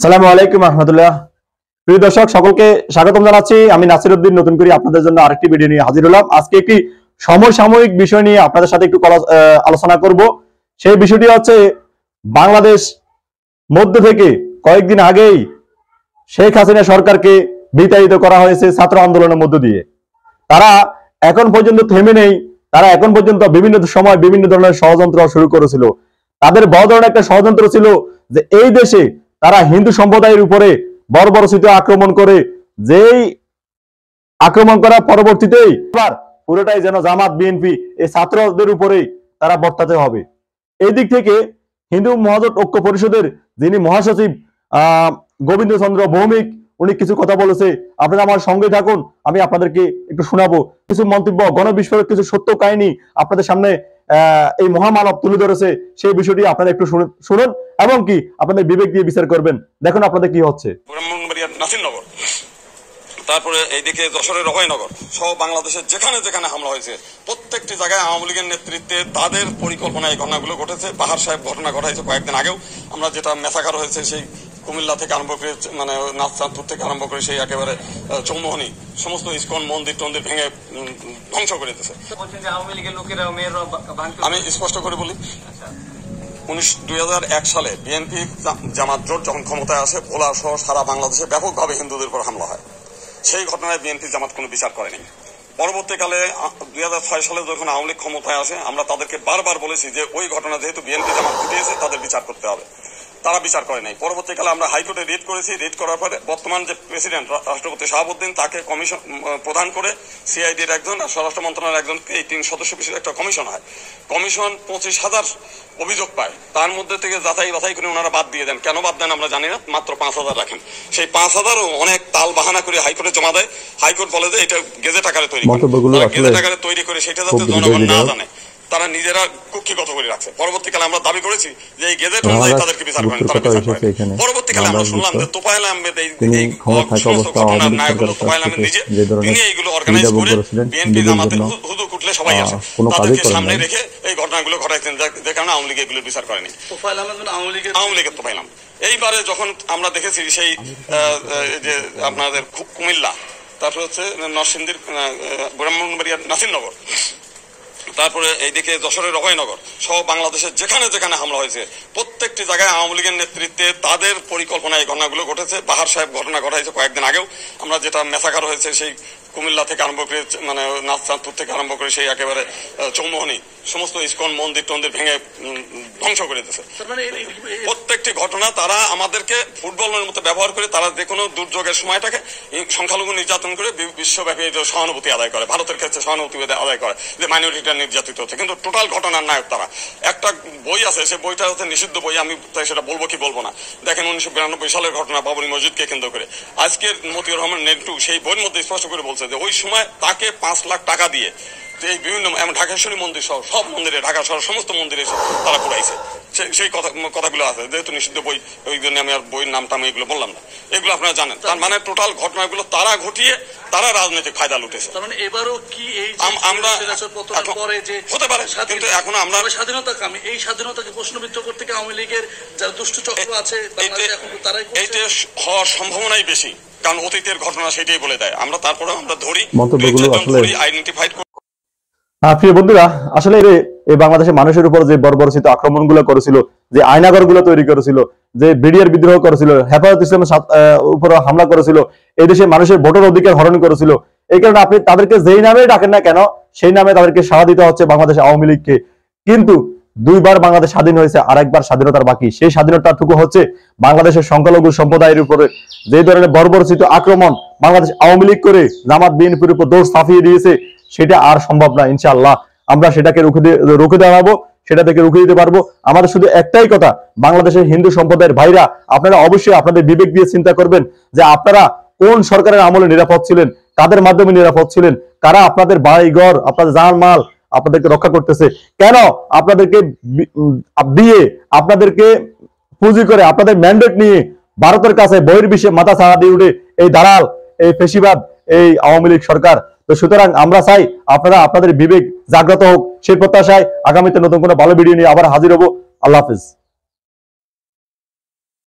আসসালামু আলাইকুম রহমতুল্লাহ। প্রিয় দর্শক সকলকে স্বাগতম জানাচ্ছি। আমি নাসির উদ্দিন নতুন করে আপনাদের জন্য আরেকটি ভিডিও নিয়ে হাজির হলাম। আজকে একটি সমসাময়িক বিষয় নিয়ে আপনাদের সাথে একটু আলোচনা করব। সেই বিষয়টি হচ্ছে বাংলাদেশ মধ্য থেকে কয়েকদিন আগেই শেখ হাসিনা সরকারকে বিতাড়িত করা হয়েছে ছাত্র আন্দোলনের মধ্য দিয়ে। তারা এখন পর্যন্ত থেমে নেই। তারা এখন পর্যন্ত বিভিন্ন সময় বিভিন্ন ধরনের ষড়যন্ত্র শুরু করেছিল। তাদের বড় ধরনের একটা ষড়যন্ত্র ছিল যে এই দেশে তারা হিন্দু সম্প্রদায়ের উপরে বর্বরচিত আক্রমণ করে, যেই আক্রমণ করার পরবর্তীতেই পুরোটাই যেন জামাত বিএনপি এই ছাত্রদের উপরেই তারা বর্তাতে হবে। এই দিক থেকে হিন্দু মহাজোট ঐক্য পরিষদের যিনি মহাসচিব গোবিন্দ চন্দ্র ভৌমিক, উনি কিছু কথা বলেছে। আপনারা আমার সঙ্গে থাকুন, আমি আপনাদেরকে একটু শোনাবো কিছু মন্তব্য, গণবিস্ফোরক কিছু সত্য কাহিনী আপনাদের সামনে এই মহামানব তুলে ধরেছে। সেই বিষয়টি আপনারা একটু শুনুন এবং কি আপনাদের বিবেক দিয়ে বিচার করবেন। দেখুন আপনাদের কি হচ্ছে। নাসিরনগর, তারপরে এইদিকে যশোরের অভয়নগর সহ বাংলাদেশের যেখানে যেখানে হামলা হয়েছে প্রত্যেকটি জায়গায় আওয়ামী লীগের নেতৃত্বে তাদের পরিকল্পনায় এই ঘটনাগুলো ঘটেছে। বাহার সাহেব ঘটনা ঘটাইছে কয়েকদিন আগেও। আমরা যেটা মেসাকার হয়েছে সেই কুমিল্লা থেকে আরম্ভ করে মানে নাথচাঁদপুর থেকে আরম্ভ করে সেই একেবারে চৌমোহনী সমস্ত ইস্কন মন্দির টন্দির ভেঙে ধ্বংস করে দিয়েছে। আমি স্পষ্ট করে বলি, 2001 সালে বিএনপি জামাত জোট যখন ক্ষমতায় আসে, ভোলা সহ সারা বাংলাদেশে ব্যাপকভাবে হিন্দুদের উপর হামলা হয়। সেই ঘটনায় বিএনপি জামাত কোনো বিচার করেনি। পরবর্তীকালে 2006 সালে যখন আওয়ামী লীগ ক্ষমতায় আসে, আমরা তাদেরকে বারবার বলেছি যে ওই ঘটনা যেহেতু বিএনপি জামাত ঘটিয়েছে তাদের বিচার করতে হবে। তারা বিচার করে নাই। পরবর্তীকালে আমরা হাইকোর্টে রিট করেছি। রিট করার পরে বর্তমান যে প্রেসিডেন্ট রাষ্ট্রপতি শাহাবুদ্দিন, তাকে কমিশন প্রদান করে সিআইডির একজন আর স্বরাষ্ট্র মন্ত্রণালয়ের একজন এই 3 সদস্য বিশিষ্ট একটা কমিশন হয়। কমিশন 25,000 অভিযোগ পায়। তার মধ্যে থেকে যাচাই বাছাই করে ওনারা বাদ দিয়ে দেন। কেন বাদ দেন আমরা জানি না, মাত্র 5,000 রাখেন। সেই 5,000ও অনেক তাল বাহানা করে হাইকোর্টে জমা দেয়। হাইকোর্ট বলে যে এটা গেজেট আকারে তৈরি করে, গেজেট আকারে তৈরি করে সেটা যাতে জনগণ না জানে তারা নিজেরা কুক্ষিগত করে রাখছে। পরবর্তীকালে আমরা দাবি করেছি যে এই গেজেট অনুযায়ী তাদেরকে বিচার করেন, তারা বিচার করেন। পরবর্তীকালে আমরা শুনলাম যে তোফায়েল আহমেদ এই ঘটনার নায়ক হলো তোফায়েল আহমেদ নিজে, তিনি এইগুলো অর্গানাইজ করে বিএনপি জামাতে হুদু কুটলে সবাই আসে, তাদেরকে সামনে রেখে এই ঘটনাগুলো ঘটাইছেন, যে কারণে আওয়ামী লীগ এগুলো বিচার করেনি। তোফায়েল আহমেদ আওয়ামী লীগের তোফায়েল আহমেদ। এইবারে যখন আমরা দেখেছি সেই যে আপনাদের কুমিল্লা, তারপরে হচ্ছে নরসিংদীর ব্রাহ্মণবাড়িয়ার নাসিরনগর, তারপরে এইদিকে যশোরের অভয়নগর সহ বাংলাদেশের যেখানে যেখানে হামলা হয়েছে প্রত্যেকটি জায়গায় আওয়ামী লীগের নেতৃত্বে তাদের পরিকল্পনায় এই ঘটনাগুলো ঘটেছে। বাহার সাহেব ঘটনা ঘটাইছে কয়েকদিন আগেও। আমরা যেটা মেসাকার হয়েছে সেই কুমিল্লা থেকে আরম্ভ করে মানে নাথচাঁদপুর থেকে আরম্ভ করে সেই একেবারে চৌমোহনী সমস্ত ইস্কন মন্দির টন্দির ভেঙে ধ্বংস করে দিয়েছে। প্রত্যেকটি ঘটনা তারা আমাদেরকে ফুটবলের মতো ব্যবহার করে, তারা যে কোনো দুর্যোগের সময়টাকে সংখ্যালঘু নির্যাতন করে বিশ্বব্যাপী সহানুভূতি আদায় করে, ভারতের ক্ষেত্রে সহানুভূতি আদায় করে যে মাইনরিটিটা নির্যাতিত হচ্ছে। কিন্তু টোটাল ঘটনার নায়ক তারা। একটা বই আছে, সে বইটা হচ্ছে নিষিদ্ধ বই, আমি তাই সেটা বলবো কি বলবো না। দেখেন 1992 সালের ঘটনা বাবরি মসজিদকে কেন্দ্র করে। আজকের মতিউর রহমান নেন্টু সেই বইয়ের মধ্যে স্পষ্ট করে বলছে যে ওই সময় তাকে 5 লাখ টাকা দিয়ে এই বিভিন্ন ঢাকেশ্বরী মন্দির সহ সব মন্দিরে, ঢাকা শহর সমস্ত মন্দিরে তারা পুরাইছে। সেই কথাগুলো আছে, যেহেতু নিষিদ্ধ বই ওই জন্য আমি আর বইয়ের নামটা আমি এগুলো বললাম না। এগুলো আপনারা জানেন। তার মানে টোটাল ঘটনাগুলো তারা ঘটিয়ে তারা রাজনৈতিক ফায়দা লুটেছে। এবারও কি এই আমরা হতে পারে, কিন্তু এখন আমরা স্বাধীনতাকামী এই স্বাধীনতাকে প্রশ্নবিদ্ধ করতে আওয়ামী লীগের যারা দুষ্ট চক্র আছে এইটা হওয়ার সম্ভাবনাই বেশি, কারণ অতীতের ঘটনা সেটাই বলে দেয়। আমরা তারপরে আমরা ধরি আইডেন্টিফাই। প্রিয় বন্ধুরা, আসলে এই বাংলাদেশের মানুষের উপর যে বর্বরচিত আক্রমণ গুলো করেছিল, যে আয়নাগর গুলো তৈরি করেছিল, যে বিডিআর বিদ্রোহ করেছিল, হেফাজত ইসলামের উপর হামলা করেছিল, এই দেশে মানুষের ভোটের অধিকার হরণ করেছিল, এই কারণে আপনি তাদেরকে যেই নামে ডাকেন না কেন সেই নামে তাদেরকে সাড়া দিতে হচ্ছে বাংলাদেশ আওয়ামী লীগকে। কিন্তু 2 বার বাংলাদেশ স্বাধীন হয়েছে, আরেকবার স্বাধীনতার বাকি। সেই স্বাধীনতাটুকু হচ্ছে বাংলাদেশের সংখ্যালঘু সম্প্রদায়ের উপরে যে ধরনের বর্বরচিত আক্রমণ বাংলাদেশ আওয়ামী লীগ করে জামাত বিএনপির উপর দৌড় ছাপিয়ে দিয়েছে, সেটা আর সম্ভব না। ইনশাআল্লাহ আমরা সেটাকে রুখে দাঁড়াবো, সেটা থেকে রুখে দিতে পারবো। আমাদের শুধু একটাই কথা, বাংলাদেশের হিন্দু সম্প্রদায়ের ভাইরা, আপনারা অবশ্যই আপনাদের বিবেক দিয়ে চিন্তা করবেন যে আপনারা কোন সরকারের আমলে নিরাপদ ছিলেন, কাদের মাধ্যমে নিরাপদ ছিলেন, কারা আপনাদের বাড়িঘর, আপনাদের জানমাল আপনাদেরকে রক্ষা করতেছে, কেন আপনাদেরকে দিয়ে, আপনাদেরকে পুঁজি করে, আপনাদের ম্যান্ডেট নিয়ে ভারতের কাছে বহির্বিশ্বে মাথা ছাড়া দিয়ে উঠে এই দালাল, এই ফেসিবাদ, এই আওয়ামী লীগ সরকার। তো সুতরাং আমরা চাই আপনারা আপনাদের বিবেক জাগ্রত হোক। সেই প্রত্যাশায় আগামীতে নতুন কোনো ভালো ভিডিও নিয়ে আবার হাজির হব। আল্লাহ হাফেজ।